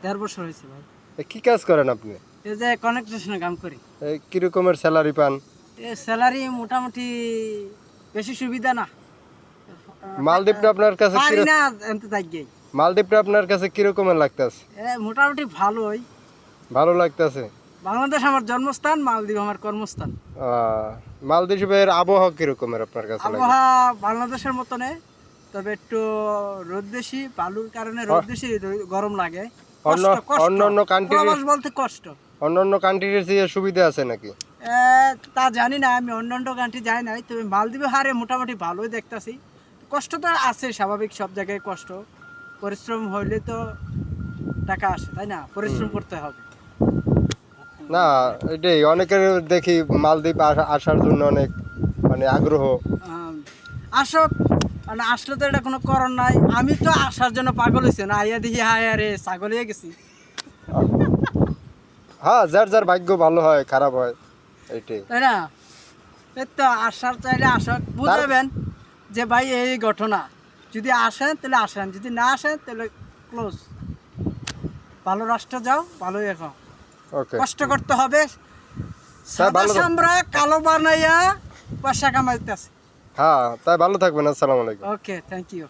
1.5 বছর হয়েছে ভাই। কি কাজ করেন আপনি? এই যে কনেকট্রেশনের কাম করি। কি রকমের স্যালারি পান? স্যালারি মোটামুটি বেশি সুবিধা না। মালদ্বীপটা আপনার কাছে পারি না এনতে থাকি। মালদ্বীপটা আপনার কাছে কি রকমের লাগতেছে? মোটামুটি ভালোই। ভালো লাগতেছে। বাংলাদেশ আমার জন্মস্থান, মালদ্বীপ আমার কর্মস্থান। মালদ্বীপের আবহাওয়া কি রকমের আপনার কাছে লাগে? আবহাওয়া বাংলাদেশের মতনে, তবে একটু রোদ বেশি, বালুর কারণে রোদ বেশি, গরম লাগে। অন্যান্য কান্ট্রির প্রবাস বলতে কষ্ট। অন্যান্য কান্ট্রির চেয়ে সুবিধা আছে নাকি? তা জানি না, আমি অন্যান্য কান্ট্রি যাই নাই, তবে মালদ্বীপে হারে মোটামুটি ভালোই দেখতাছি। কষ্ট তো আছে, স্বাভাবিক, সব জায়গায় কষ্ট। পরিশ্রম হইলে তো টাকা আসে, তাই না? পরিশ্রম করতে হবে। না, এটাই অনেকের দেখি মালদ্বীপ আসার জন্য অনেক মানে আগ্রহ। আসো, মানে আসলে তো এটা কোনো করণ নাই। আমি তো আসার জন্য পাগল হয়েছি না, আইয়া দেখি হায় আরে ছাগল হয়ে গেছি। হ্যাঁ, যার যার ভাগ্য ভালো হয় খারাপ হয় এইটাই, তাই না? এই তো আসার চাইলে আসক, বুঝাবেন যে ভাই এই ঘটনা, যদি আসেন তাহলে আসেন, যদি না আসেন তাহলে ক্লোজ। ভালো রাষ্ট্রে যাও, ভালোই এখন। ওকে, কষ্ট করতে হবে, তাই সাদা ভালো চামড়া কালো বানাইয়া পয়সা কামাইতেছে। হ্যাঁ, তাই ভালো থাকবেন। আসসালামু আলাইকুম। ওকে, থ্যাংক ইউ।